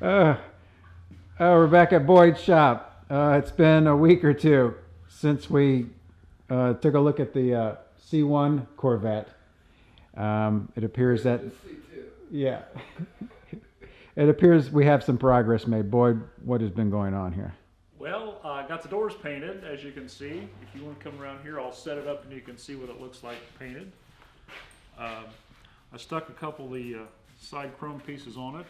Uh, we're back at Boyd's shop. It's been a week or two since we took a look at the C1 Corvette. It appears that, yeah, it appears we have some progress made. Boyd, what has been going on here? Well, I got the doors painted, as you can see. If you want to come around here, I'll set it up and you can see what it looks like painted. I stuck a couple of the side chrome pieces on it,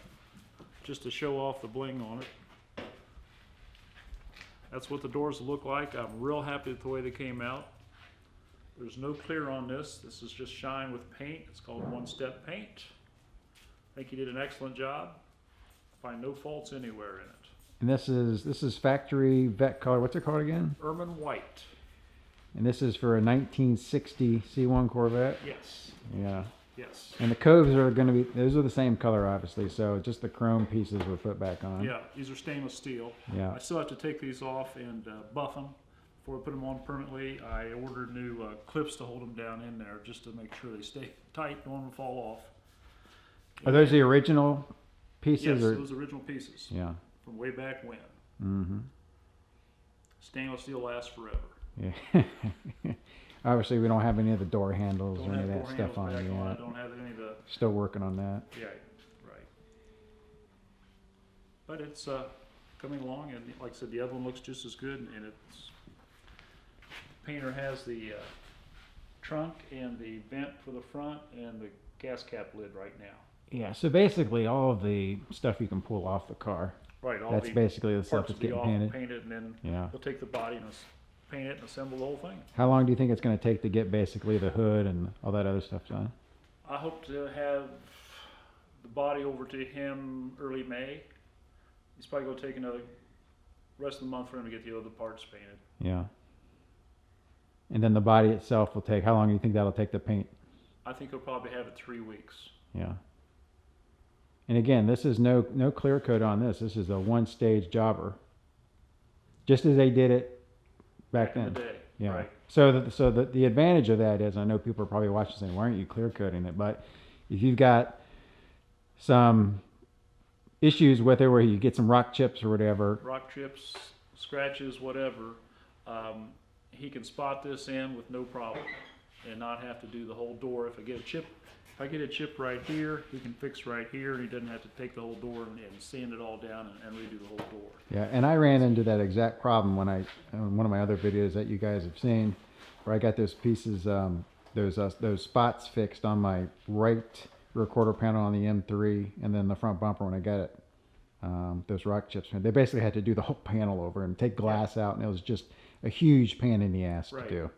just to show off the bling on it. That's what the doors look like. I'm real happy with the way they came out. There's no clear on this. This is just shine with paint. It's called one-step paint. I think he did an excellent job. Find no faults anywhere in it. And this is factory vet color. What's it called again? Ermine White. And this is for a 1960 C1 Corvette? Yes. Yeah. Yes. And the coves are going to be, those are the same color, obviously, so just the chrome pieces were put back on. Yeah, these are stainless steel. Yeah. I still have to take these off and buff them before I put them on permanently. I ordered new clips to hold them down in there just to make sure they stay tight, don't want them to fall off. Are those the original pieces? Yes, or? those original pieces. Yeah. From way back when. Mm-hmm. Stainless steel lasts forever. Yeah. Obviously, we don't have any of the door handles Don't or any have of that door stuff on handles it back on yet. it. Don't have any of the... Still working on that. Yeah, right. But it's coming along, and like I said, the other one looks just as good, and it's... Painter has the trunk and the vent for the front and the gas cap lid right now. Yeah, so basically all of the stuff you can pull off the car. Right, all That's the basically the stuff parts that's will be getting off, painted. and then Yeah. we'll take the body and paint it and assemble the whole thing. How long do you think it's going to take to get basically the hood and all that other stuff done? I hope to have the body over to him early May. He's probably going to take another rest of the month for him to get the other parts painted. Yeah. And then the body itself will take, how long do you think that'll take to paint? I think he'll probably have it 3 weeks. Yeah. And again, this is no clear coat on this. This is a one-stage jobber. Just as they did it back then. In the day. Yeah. Right. So the advantage of that is, I know people are probably watching saying, why aren't you clear coating it? But if you've got some issues with it where you get some rock chips or whatever. Rock chips, scratches, whatever, he can spot this in with no problem and not have to do the whole door. If I get a chip right here, he can fix right here, and he doesn't have to take the whole door and sand it all down and redo the whole door. Yeah, and I ran into that exact problem when in one of my other videos that you guys have seen, where I got those pieces, those spots fixed on my right rear quarter panel on the M3, and then the front bumper when I got it. Those rock chips, they basically had to do the whole panel over and take glass out, and it was just a huge pain in the ass to do.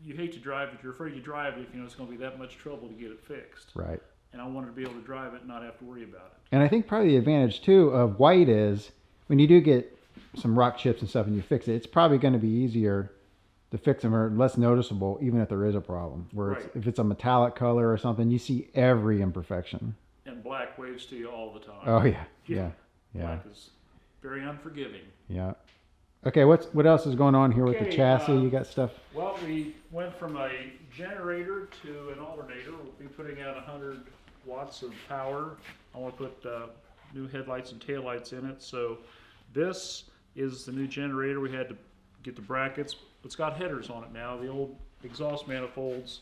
You hate to drive it. You're afraid to drive it if you know it's going to be that much trouble to get it fixed. Right. And I wanted to be able to drive it and not have to worry about it. And I think probably the advantage too of white is when you do get some rock chips and stuff and you fix it, it's probably going to be easier to fix them or less noticeable, even if there is a problem. Where if it's a metallic color or something, you see every imperfection. And black waves to you all the time. Oh yeah. Black is very unforgiving. Yeah. Okay, what else is going on here with the chassis? You got stuff? Well, we went from a generator to an alternator. We'll be putting out 100 watts of power. I want to put new headlights and taillights in it. So this is the new generator. We had to get the brackets. It's got headers on it now. The old exhaust manifolds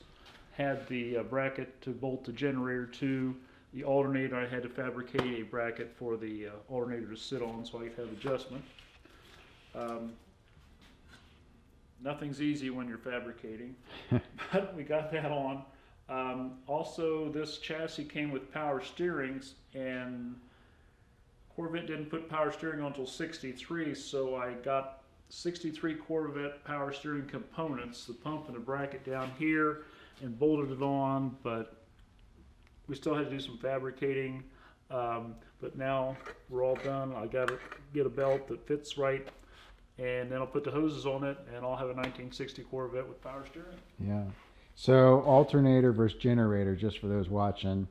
had the bracket to bolt the generator to. The alternator, I had to fabricate a bracket for the alternator to sit on so I could have adjustment. Nothing's easy when you're fabricating, but we got that on. Also, this chassis came with power steerings, and Corvette didn't put power steering on until 63, so I got 63 Corvette power steering components, the pump and the bracket down here, and bolted it on, but we still had to do some fabricating. But now we're all done. I got to get a belt that fits right, and then I'll put the hoses on it, and I'll have a 1960 Corvette with power steering. Yeah. So alternator versus generator, just for those watching,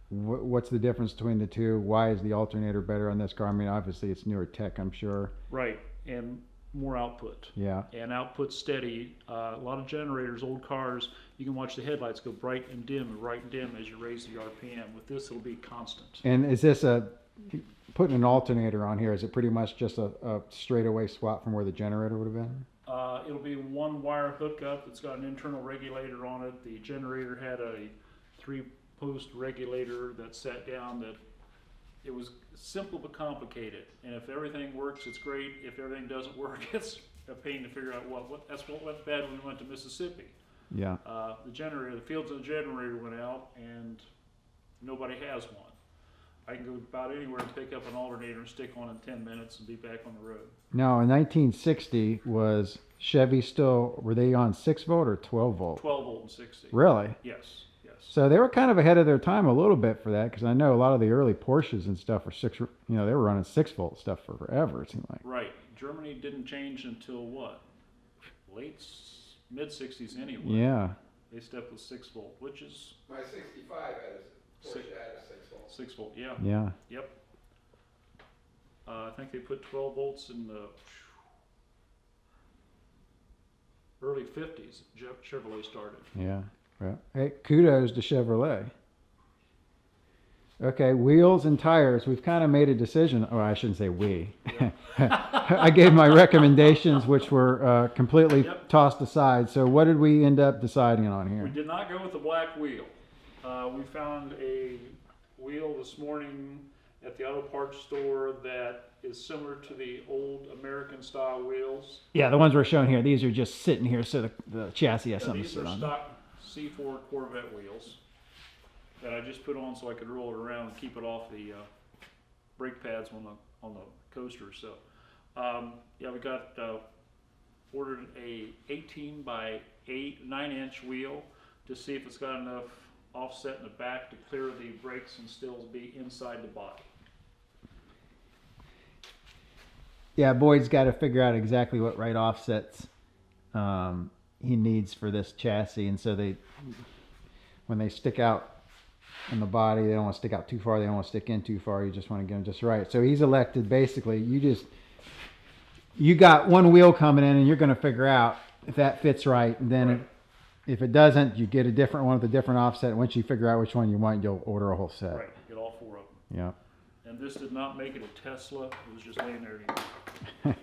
what's the difference between the two? Why is the alternator better on this car? I mean, obviously it's newer tech, I'm sure. Right, and more output. Yeah. And output steady. A lot of generators, old cars, you can watch the headlights go bright and dim and bright and dim as you raise the RPM. With this, it'll be constant. And is this putting an alternator on here, is it pretty much just a straightaway swap from where the generator would have been? It'll be one wire hookup that's got an internal regulator on it. The generator had a 3-post regulator that sat down that it was simple but complicated. And if everything works, it's great. If everything doesn't work, it's a pain to figure out that's what went bad when we went to Mississippi. Yeah. The fields of the generator went out and nobody has one. I can go about anywhere and pick up an alternator and stick one in 10 minutes and be back on the road. Now, in 1960, was Chevy still, were they on 6-volt or 12-volt? 12-volt and 60. Really? Yes, yes. So they were kind of ahead of their time a little bit for that, because I know a lot of the early Porsches and stuff were they were running 6-volt stuff for forever, it seemed like. Right. Germany didn't change until what? Mid-60s anyway. Yeah. They stepped with 6-volt, which is... My 65 had a Porsche had a 6-volt. 6-volt, yeah. Yeah. Yep. I think they put 12 volts in the early 50s. Chevrolet started. Yeah. Well, hey, kudos to Chevrolet. Okay, wheels and tires. We've kind of made a decision. Oh, I shouldn't say we. Yeah. I gave my recommendations, which were completely Yep. tossed aside. So what did we end up deciding on We here? did not go with the black wheel. We found a wheel this morning at the auto parts store that is similar to the old American style wheels. Yeah, the ones we're showing here. These are just sitting here so the chassis has Yeah, something to these sit are on. stock C4 Corvette wheels that I just put on so I could roll it around and keep it off the brake pads on the coaster. So yeah, we got ordered a 18 by 9-inch wheel to see if it's got enough offset in the back to clear the brakes and still be inside the body. Yeah, Boyd's got to figure out exactly what right offsets he needs for this chassis, and so when they stick out in the body, they don't want to stick out too far, they don't want to stick in too far, you just want to get them just right. So he's elected basically, you got one wheel coming in and you're going to figure out if that fits right, and then Right. if it doesn't, you get a different one with a different offset, and once you figure out which one you want, you'll order a whole set. Right, get all 4 of them. Yeah. And this did not make it a Tesla, it was just laying there to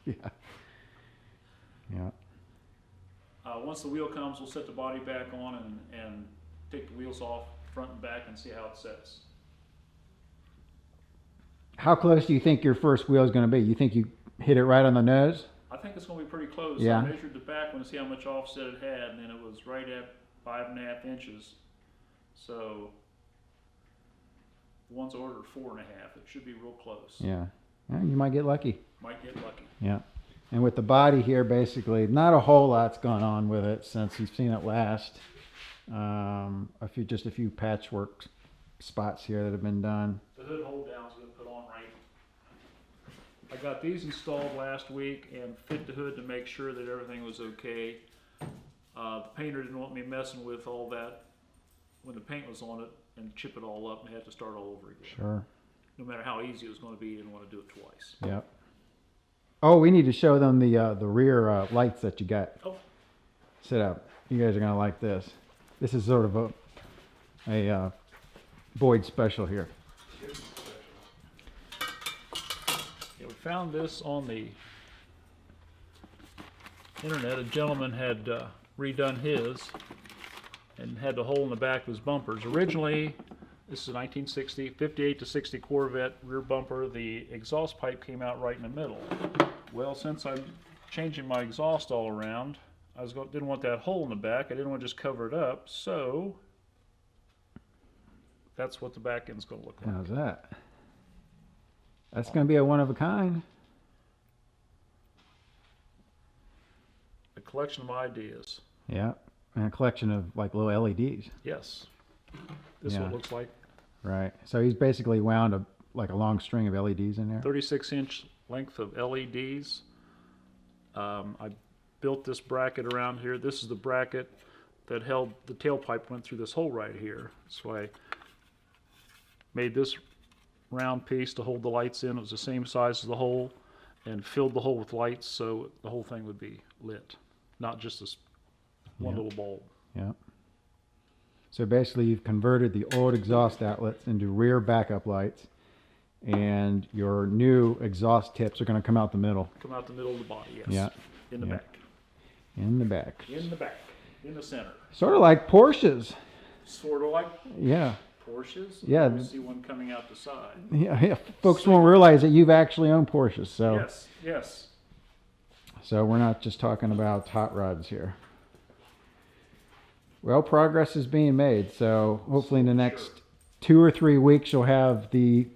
Yeah. Yeah. once the wheel comes, we'll set the body back on and take the wheels off front and back and see how it sets. How close do you think your first wheel is going to be? You think you hit it right on the nose? I think it's going to be pretty close. Yeah. I measured the back one to see how much offset it had, and it was right at 5.5 inches. So the one's ordered 4.5. It should be real close. Yeah. Yeah, you might get lucky. Might get lucky. Yeah. And with the body here, basically, not a whole lot's gone on with it since you've seen it last. Just a few patchwork spots here that have been done. The hood hold down's been put on right. I got these installed last week and fit the hood to make sure that everything was okay. The painter didn't want me messing with all that when the paint was on it and chip it all up and had to start all over again. Sure. No matter how easy it was going to be, he didn't want to do it twice. Yep. Oh, we need to show them the rear lights that you got Oh, set up. You guys are going to like this. This is sort of a Boyd special here. yeah, we found this on the internet. A gentleman had redone his and had the hole in the back of his bumpers. Originally, this is a 1960, 58 to 60 Corvette rear bumper. The exhaust pipe came out right in the middle. Well, since I'm changing my exhaust all around, didn't want that hole in the back. I didn't want to just cover it up, so that's what the back end's going to look like. How's that? That's going to be a one of a kind. A collection of ideas. Yeah. And a collection of like little LEDs. Yes. This is what Yeah. it looks like. Right. So he's basically wound a long string of LEDs in there. 36-inch length of LEDs. I built this bracket around here. This is the bracket that held the tailpipe, went through this hole right here. So I made this round piece to hold the lights in. It was the same size as the hole. and filled the hole with lights so the whole thing would be lit, not just this one Yeah. little bulb. Yeah. So basically, you've converted the old exhaust outlets into rear backup lights, and your new exhaust tips are going to come out the middle. Come out the middle of the body, yes. Yeah. In the Yeah. back. In the back. In the back. In the center. Sort of like Porsches. Sort of like Yeah. Porsches. Yeah. You see one coming out the side. Yeah. Folks won't realize that you've actually owned Porsches. So, Yes, yes. so we're not just talking about hot rods here. Well, progress is being made. So hopefully in the next 2 or 3 weeks, you'll have the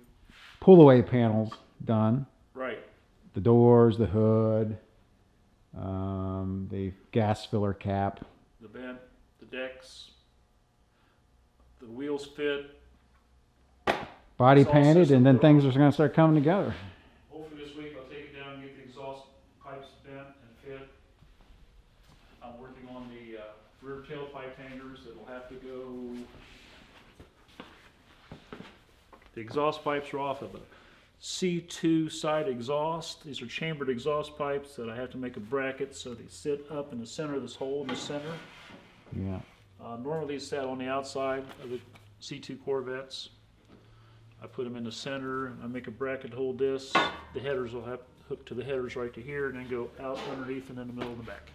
pull-away panels done. Right. The doors, the hood, the gas filler cap. The vent, the decks, the wheels fit. Body Exhaust painted, system and then put things on. are going to start coming together. Hopefully this week I'll take it down and get the exhaust pipes bent and fit. I'm working on the rear tailpipe hangers that'll have to go. The exhaust pipes are off of a C2 side exhaust. These are chambered exhaust pipes that I have to make a bracket so they sit up in the center of this hole in the center. Yeah. Normally these sat on the outside of the C2 Corvettes. I put them in the center and I make a bracket to hold this. The headers will have hook to the headers right to here and then go out underneath and in the middle of the back.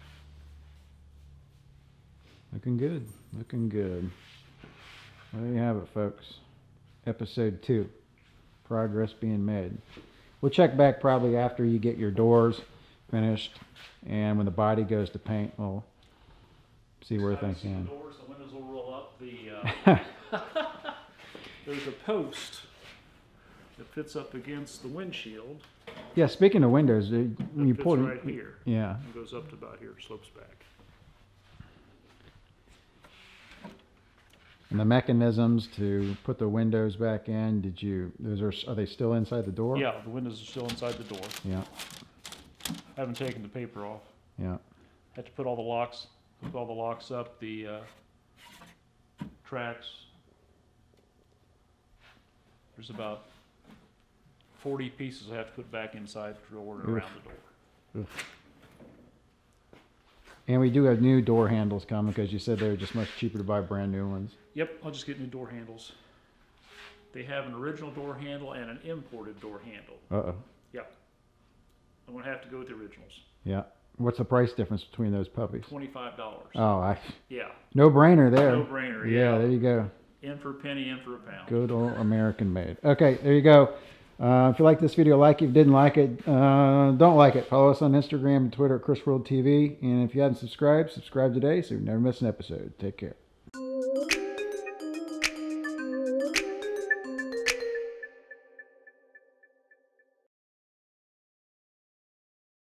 Looking good. Looking good. Well, there you have it, folks. Episode 2. Progress being made. We'll check back probably after you get your doors finished, and when the body goes to paint, we'll see where things The stand. doors, the windows will roll up. There's a post that fits up against the windshield. Yeah, speaking of windows, when you That pull fits it, right here. yeah, It goes up to about here, slopes back. and the mechanisms to put the windows back in. Are they still inside the door? Yeah, the windows are still inside the door. Yeah, I haven't taken the paper off. yeah. Had to put all the locks up, the tracks. There's about 40 pieces I have to put back inside the drawer and around the door. And we do have new door handles coming because you said they were just much cheaper to buy brand new ones. Yep, I'll just get new door handles. They have an original door handle and an imported door handle. Uh-oh. Yep. I'm gonna have to go with the originals. Yeah. What's the price difference between those puppies? $25. Oh, Yeah. no brainer there. No brainer. Yeah, Yeah. there you go. In for a penny, in for a pound. Good old American made. Okay, there you go. If you like this video, like it. If you didn't like it, don't like it. Follow us on Instagram and Twitter at ChrisWorldTV. And if you haven't subscribed, subscribe today so you never miss an episode. Take care.